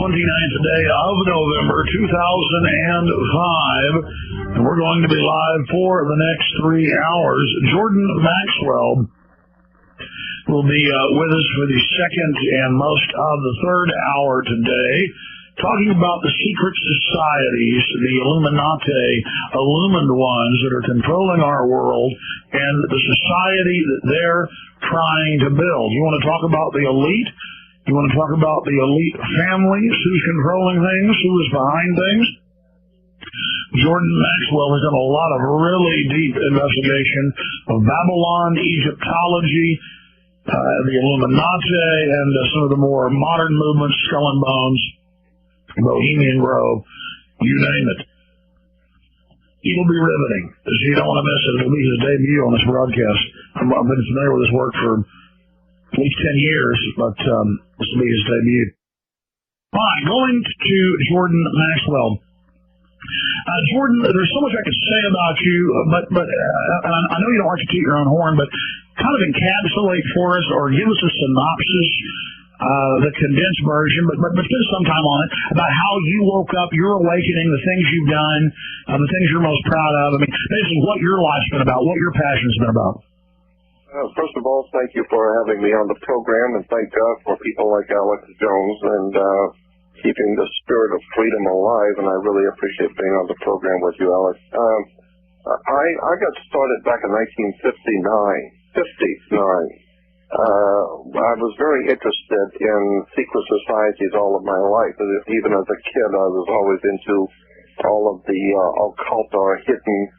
29th day of November 2005, and we're going to be live for the next 3 hours. Jordan Maxwell will be with us for the second and most of the third hour today, talking about the secret societies, the Illuminati, illumined ones that are controlling our world, and the society that they're trying to build. You want to talk about the elite? You want to talk about the elite families, who's controlling things, who is behind things? Jordan Maxwell has done a lot of really deep investigation of Babylon, Egyptology, the Illuminati, and some of the more modern movements, Skull and Bones, Bohemian Grove, you name it. It'll be riveting. So you don't want to miss it. It'll be his debut on this broadcast. I've been familiar with his work for at least 10 years, but this will be his debut. Fine, going to Jordan Maxwell. Jordan, there's so much I could say about you, but I know you don't like to toot your own horn, but kind of encapsulate for us or give us a synopsis, the condensed version, but spend some time on it, about how you woke up, your awakening, the things you've done, the things you're most proud of. I mean, basically what your life's been about, what your passion's been about. First of all, thank you for having me on the program, and thank God for people like Alex Jones and keeping the spirit of freedom alive, and I really appreciate being on the program with you, Alex. I got started back in 1959. I was very interested in secret societies all of my life. Even as a kid, I was always into all of the occult or hidden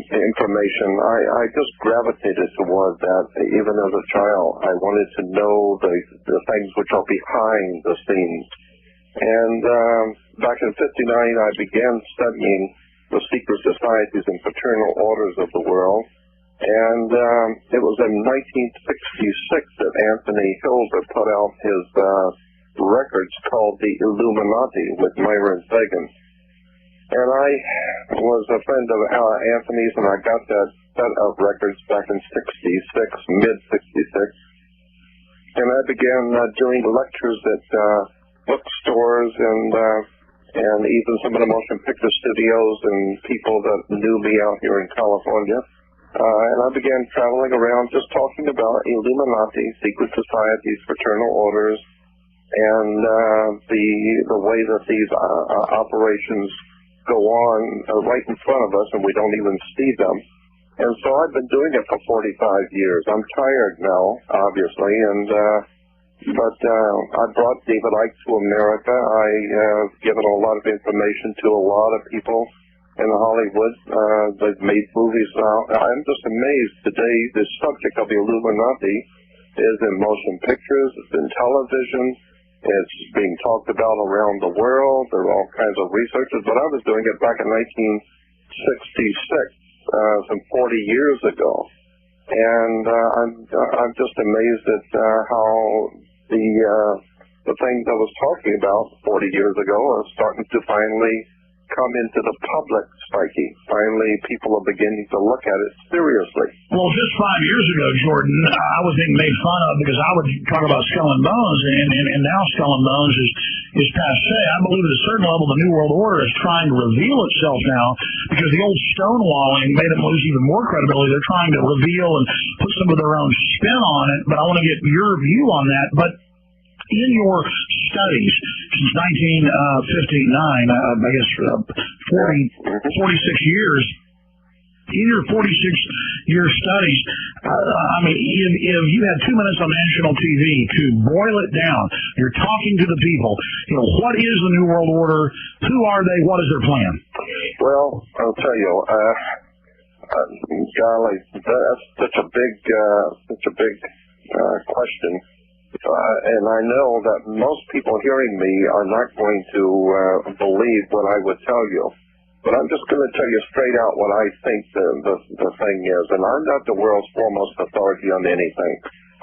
information. I just gravitated toward that. Even as a child, I wanted to know the things which are behind the scenes. And back in '59, I began studying the secret societies and fraternal orders of the world. And it was in 1966 that Anthony Hilder put out his records called The Illuminati with Myron Sagan. And I was a friend of Anthony's, and I got that set of records back in '66, mid-'66. And I began doing lectures at bookstores and even some of the motion picture studios and people that knew me out here in California. And I began traveling around just talking about Illuminati, secret societies, fraternal orders, and the way that these operations go on right in front of us, and we don't even see them. And so I've been doing it for 45 years. I'm tired now, obviously, but I brought David Icke to America. I've given a lot of information to a lot of people in Hollywood. They've made movies now. I'm just amazed today. The subject of the Illuminati is in motion pictures, it's in television, it's being talked about around the world. There are all kinds of researchers, but I was doing it back in 1966, some 40 years ago. And I'm just amazed at how the things I was talking about 40 years ago are starting to finally come into the public psyche. Finally, people are beginning to look at it seriously. Well, just 5 years ago, Jordan, I was being made fun of because I would talk about Skull and Bones, and now Skull and Bones is passé. I believe at a certain level the New World Order is trying to reveal itself now because the old stonewalling made it lose even more credibility. They're trying to reveal and put some of their own spin on it, but I want to get your view on that. But in your studies since 1959, I guess 46 years, in your 46-year studies, I mean, if you had 2 minutes on national TV to boil it down, you're talking to the people, you know, what is the New World Order? Who are they? What is their plan? Well, I'll tell you, golly, that's such a big question. And I know that most people hearing me are not going to believe what I would tell you. But I'm just going to tell you straight out what I think the thing is. And I'm not the world's foremost authority on anything.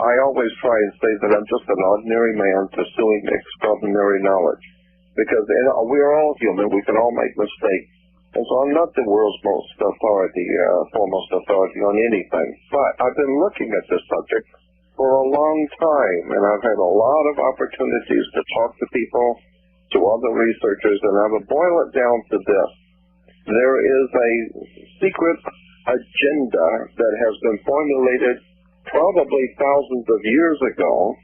I always try and say that I'm just an ordinary man pursuing extraordinary knowledge. Because we're all human. We can all make mistakes. And so I'm not the world's foremost authority on anything. But I've been looking at this subject for a long time, and I've had a lot of opportunities to talk to people, to other researchers, and I would boil it down to this. There is a secret agenda that has been formulated probably thousands of years ago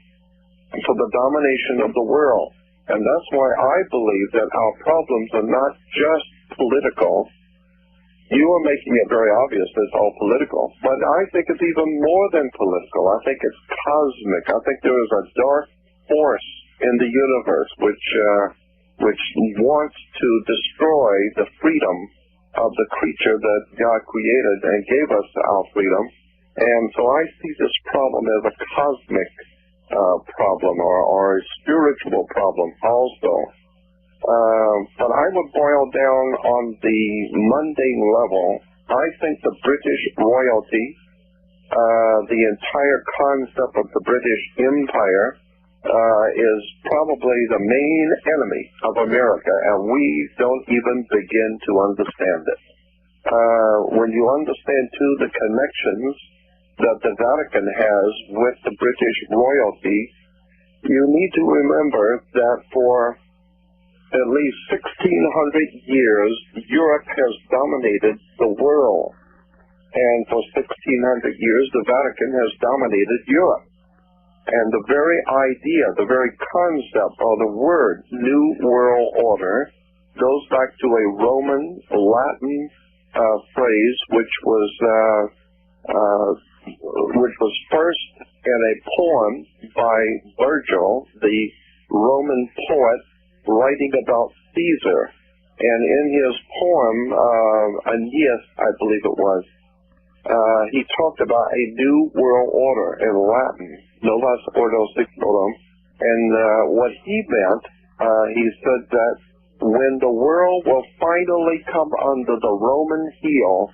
for the domination of the world. And that's why I believe that our problems are not just political. You are making it very obvious that it's all political, but I think it's even more than political. I think it's cosmic. I think there is a dark force in the universe which wants to destroy the freedom of the creature that God created and gave us our freedom. And so I see this problem as a cosmic problem or a spiritual problem also. But I would boil down on the mundane level. I think the British royalty, the entire concept of the British Empire, is probably the main enemy of America, and we don't even begin to understand it. When you understand, too, the connections that the Vatican has with the British royalty, you need to remember that for at least 1,600 years, Europe has dominated the world. And for 1,600 years, the Vatican has dominated Europe. And the very idea, the very concept, or the word, New World Order, goes back to a Roman Latin phrase, which was first in a poem by Virgil, the Roman poet, writing about Caesar. And in his poem, Aeneas, I believe it was, he talked about a new world order in Latin, novus ordo seclorum. And what he meant, he said that when the world will finally come under the Roman heel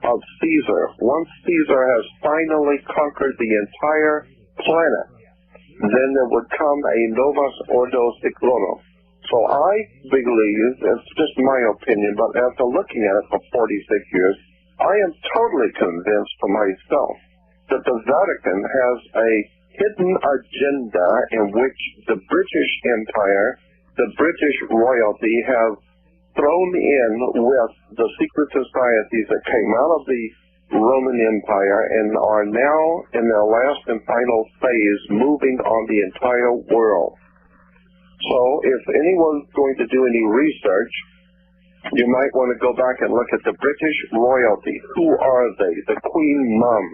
of Caesar, once Caesar has finally conquered the entire planet, then there would come a novus ordo seclorum. So I believe, it's just my opinion, but after looking at it for 46 years, I am totally convinced for myself that the Vatican has a hidden agenda in which the British Empire, the British royalty, have thrown in with the secret societies that came out of the Roman Empire and are now in their last and final phase moving on the entire world. So if anyone's going to do any research, you might want to go back and look at the British royalty. Who are they? The Queen Mum,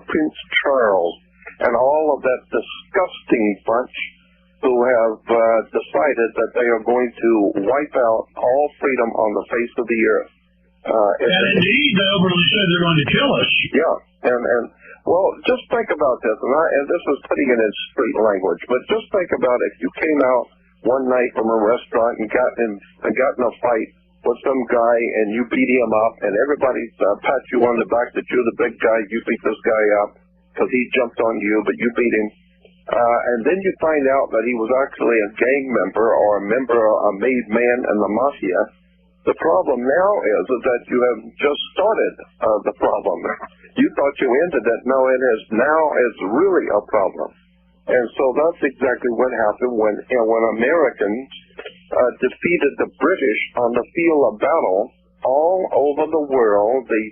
Prince Charles, and all of that disgusting bunch who have decided that they are going to wipe out all freedom on the face of the earth. And indeed, they openly said they're going to kill us. Yeah, and well, just think about this, and this is putting it in street language, but just think about if you came out one night from a restaurant and got in a fight with some guy and you beat him up, and everybody pat you on the back that you're the big guy, you beat this guy up because he jumped on you, but you beat him. And then you find out that he was actually a gang member or a made man in the mafia. The problem now is that you have just started the problem. You thought you ended it. No, it is now it's really a problem. And so that's exactly what happened when Americans defeated the British on the field of battle all over the world. The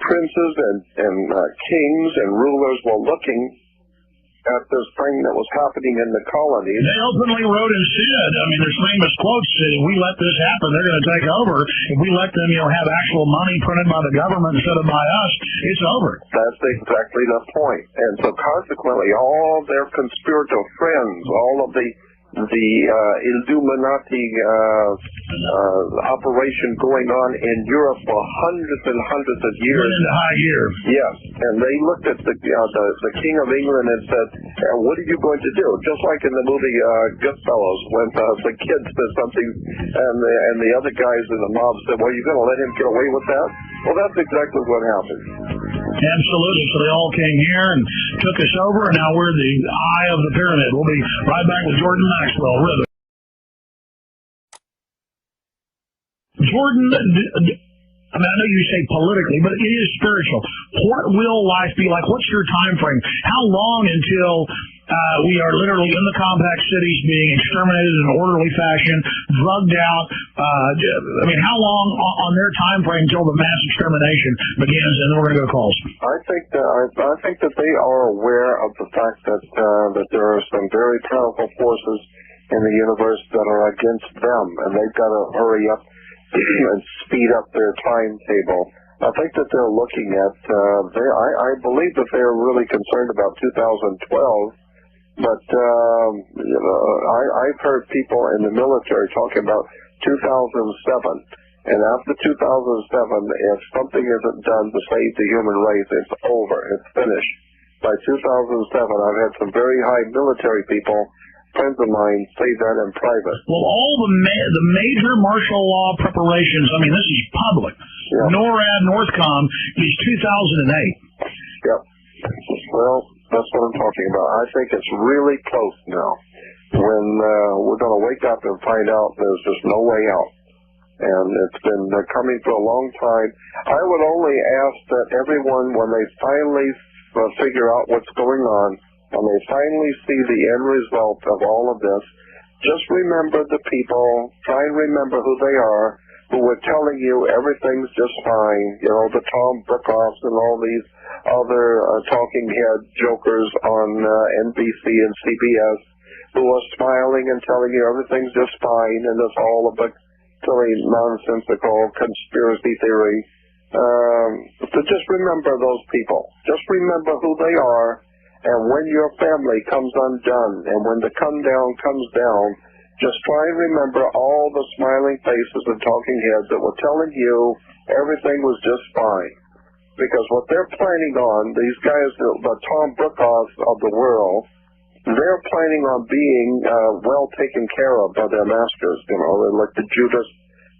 princes and kings and rulers were looking at this thing that was happening in the colonies. They openly wrote and said, I mean, there's famous quotes saying, if we let this happen, they're going to take over. If we let them, have actual money printed by the government instead of by us, it's over. That's exactly the point. And so consequently, all their conspirator friends, all of the Illuminati operation going on in Europe for hundreds and hundreds of years. In high gear. Yes, and they looked at the King of England and said, what are you going to do? Just like in the movie Goodfellas, when the kid said something and the other guys in the mob said, well, you're going to let him get away with that? Well, that's exactly what happened. Absolutely. So they all came here and took us over, and now we're the eye of the pyramid. We'll be right back with Jordan Maxwell. Jordan, I mean, I know you say politically, but it is spiritual. What will life be like? What's your time frame? How long until we are literally in the compact cities being exterminated in an orderly fashion, drugged out? I mean, how long on their time frame until the mass extermination begins? And then we're going to go to calls. I think that they are aware of the fact that there are some very powerful forces in the universe that are against them, and they've got to hurry up and speed up their timetable. I think that they're looking at, I believe that they're really concerned about 2012, but I've heard people in the military talking about 2007, and after 2007, if something isn't done to save the human race, it's over, it's finished. By 2007, I've had some very high military people, friends of mine, say that in private. Well, all the major martial law preparations, I mean, this is public. Yeah. NORAD, NORTHCOM is 2008. Yep. Well, that's what I'm talking about. I think it's really close now. When we're going to wake up and find out there's just no way out. And it's been coming for a long time. I would only ask that everyone, when they finally figure out what's going on, when they finally see the end result of all of this, just remember the people, try and remember who they are, who were telling you everything's just fine, you know, the Tom Brookoffs and all these other talking head jokers on NBC and CBS, who are smiling and telling you everything's just fine and it's all a big, silly, nonsensical conspiracy theory. So just remember those people. Just remember who they are. And when your family comes undone, and when the come down comes down, just try and remember all the smiling faces and talking heads that were telling you everything was just fine. Because what they're planning on, these guys, the Tom Brookoffs of the world, they're planning on being well taken care of by their masters. You know, they're like the Judas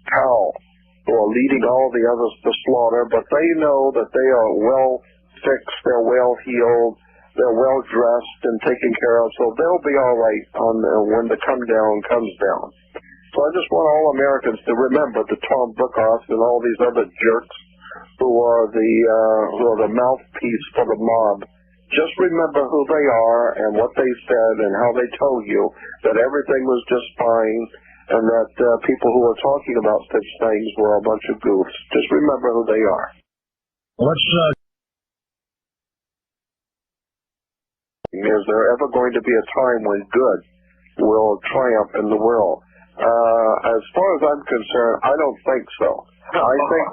cow who are leading all the others to slaughter, but they know that they are well fixed, they're well healed, they're well dressed and taken care of, so they'll be all right when the come down comes down. So I just want all Americans to remember the Tom Brookoffs and all these other jerks who are the mouthpiece for the mob. Just remember who they are and what they said and how they told you that everything was just fine and that people who were talking about such things were a bunch of goofs. Just remember who they are. Let's Is there ever going to be a time when good will triumph in the world? As far as I'm concerned, I don't think so. I think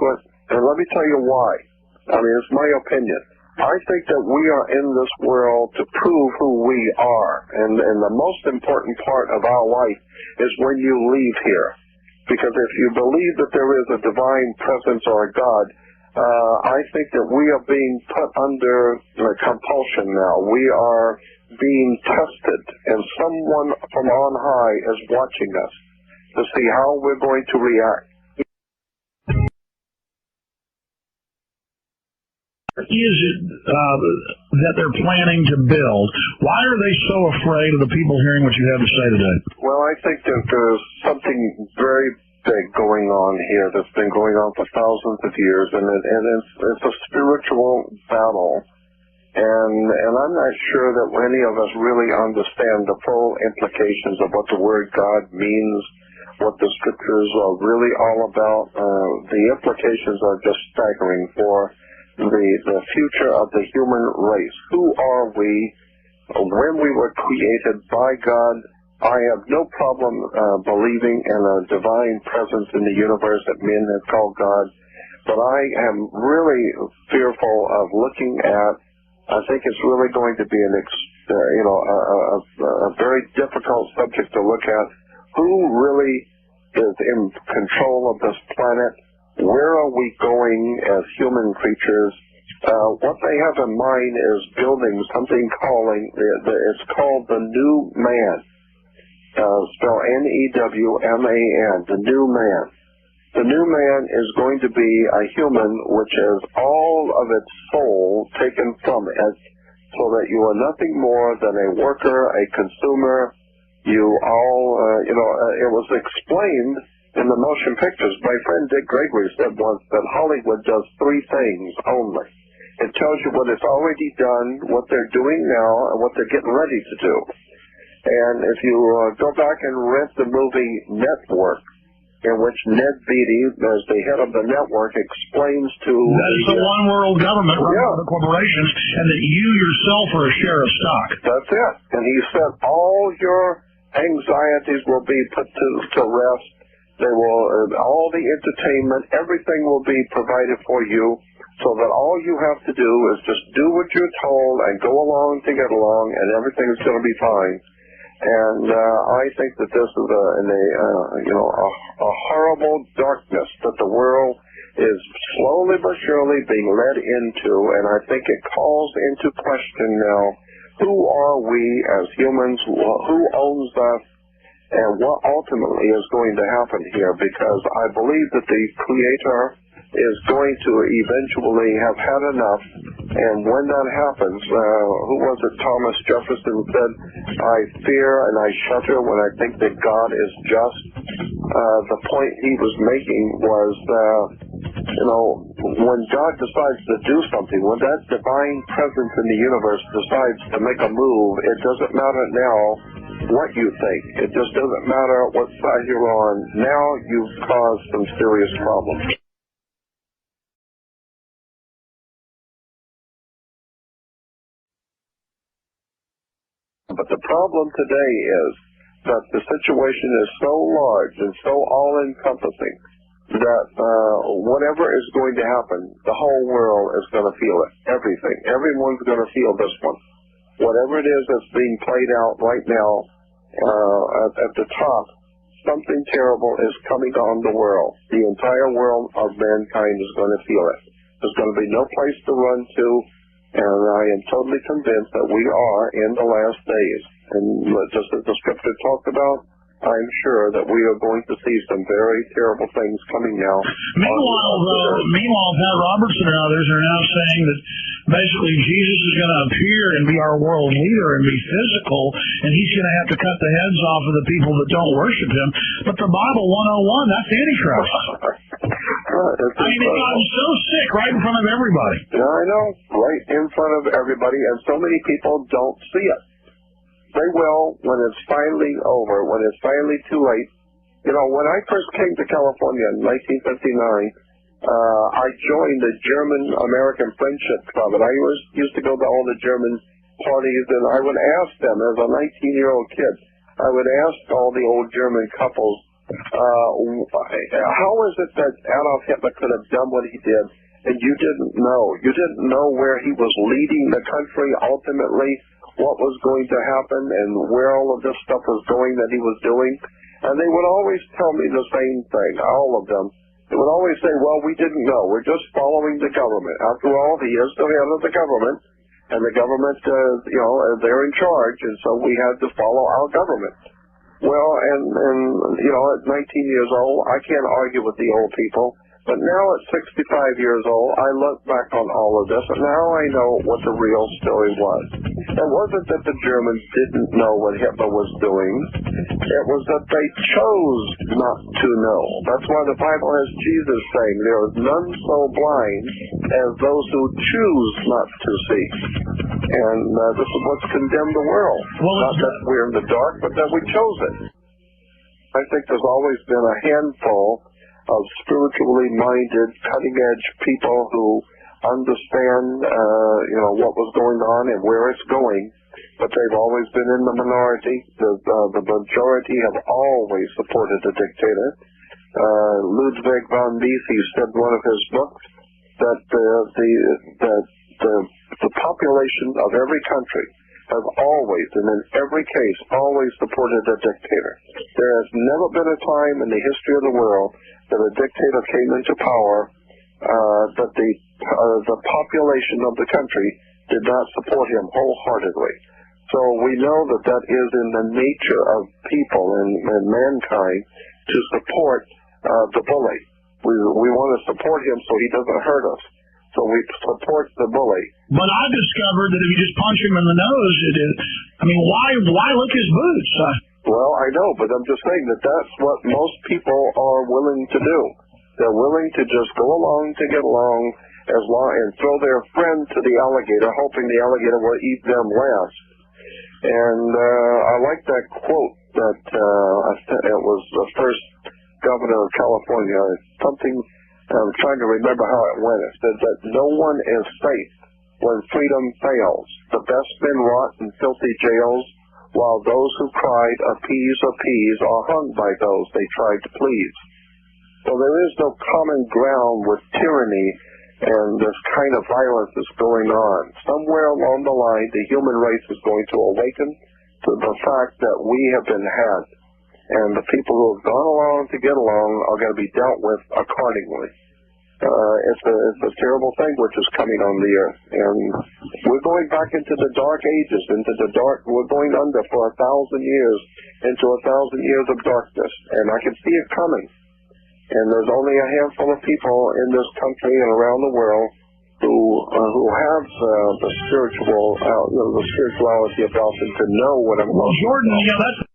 and let me tell you why. I mean, it's my opinion. I think that we are in this world to prove who we are. And the most important part of our life is when you leave here. Because if you believe that there is a divine presence or a God, I think that we are being put under compulsion now. We are being tested, and someone from on high is watching us to see how we're going to react. Is it that they're planning to build? Why are they so afraid of the people hearing what you have to say today? Well, I think that there's something very big going on here that's been going on for thousands of years, and it's a spiritual battle. And I'm not sure that any of us really understand the full implications of what the word God means, what the scriptures are really all about. The implications are just staggering for the future of the human race. Who are we? When we were created by God, I have no problem believing in a divine presence in the universe that men have called God, but I am really fearful of looking at. I think it's really going to be a very difficult subject to look at. Who really is in control of this planet? Where are we going as human creatures? What they have in mind is building something it's called the new man. Spell N-E-W-M-A-N, the new man. The new man is going to be a human which has all of its soul taken from it, so that you are nothing more than a worker, a consumer. You all, it was explained in the motion pictures. My friend Dick Gregory said once that Hollywood does three things only. It tells you what it's already done, what they're doing now, and what they're getting ready to do. And if you go back and rent the movie Network, in which Ned Beatty, as the head of the network, explains to... That is the one world government run by the corporations, and that you yourself are a share of stock. That's it. And he said all your anxieties will be put to rest. They will, all the entertainment, everything will be provided for you, so that all you have to do is just do what you're told and go along to get along, and everything's going to be fine. And I think that this is a horrible darkness that the world is slowly but surely being led into, and I think it calls into question now, who are we as humans, who owns us, and what ultimately is going to happen here, because I believe that the Creator is going to eventually have had enough, and when that happens, who was it, Thomas Jefferson said, I fear and I shudder when I think that God is just. The point he was making was, when God decides to do something, when that divine presence in the universe decides to make a move, it doesn't matter now what you think. It just doesn't matter what side you're on. Now you've caused some serious problems. But the problem today is that the situation is so large and so all-encompassing that whatever is going to happen, the whole world is going to feel it. Everything. Everyone's going to feel this one. Whatever it is that's being played out right now at the top, something terrible is coming on the world. The entire world of mankind is going to feel it. There's going to be no place to run to. And I am totally convinced that we are in the last days. And just as the scripture talked about, I'm sure that we are going to see some very terrible things coming now. Meanwhile, Pat Robertson and others are now saying that basically Jesus is going to appear and be our world leader and be physical, and he's going to have to cut the heads off of the people that don't worship him. But the Bible 101, that's Antichrist. It got him so sick right in front of everybody. Yeah, I know, right in front of everybody, and so many people don't see it. They will when it's finally over, when it's finally too late. When I first came to California in 1959, I joined the German-American Friendship Club, and I used to go to all the German parties, and I would ask them, as a 19-year-old kid, I would ask all the old German couples, how is it that Adolf Hitler could have done what he did, and you didn't know? You didn't know where he was leading the country ultimately, what was going to happen, and where all of this stuff was going that he was doing. And they would always tell me the same thing, all of them. They would always say, well, we didn't know. We're just following the government. After all, he is the head of the government, and the government, they're in charge, and so we had to follow our government. Well, and at 19 years old, I can't argue with the old people. But now at 65 years old, I look back on all of this, and now I know what the real story was. It wasn't that the Germans didn't know what Hitler was doing. It was that they chose not to know. That's why the Bible has Jesus saying, there is none so blind as those who choose not to see. And this is what's condemned the world. Not that we're in the dark, but that we chose it. I think there's always been a handful of spiritually minded, cutting-edge people who understand, what was going on and where it's going, but they've always been in the minority. The majority have always supported the dictator. Ludwig von Mises said in one of his books that the population of every country have always, and in every case, always supported a dictator. There has never been a time in the history of the world that a dictator came into power that the population of the country did not support him wholeheartedly. So we know that is in the nature of people and mankind to support the bully. We want to support him so he doesn't hurt us. So we support the bully. But I discovered that if you just punch him in the nose, why lick his boots? Well, I know, but I'm just saying that that's what most people are willing to do. They're willing to just go along to get along and throw their friend to the alligator, hoping the alligator will eat them last. And I like that quote that it was the first governor of California. Something, I'm trying to remember how it went. It said that no one is safe when freedom fails. The best men rot in filthy jails, while those who cried appease are hung by those they tried to please. So there is no common ground with tyranny and this kind of violence is going on. Somewhere along the line, the human race is going to awaken to the fact that we have been had, and the people who have gone along to get along are going to be dealt with accordingly. It's a terrible thing which is coming on the earth, and we're going back into the dark ages, we're going under for 1,000 years, into 1,000 years of darkness, and I can see it coming. And there's only a handful of people in this country and around the world who have the spirituality about them to know what I'm Well, Jordan, yeah, that's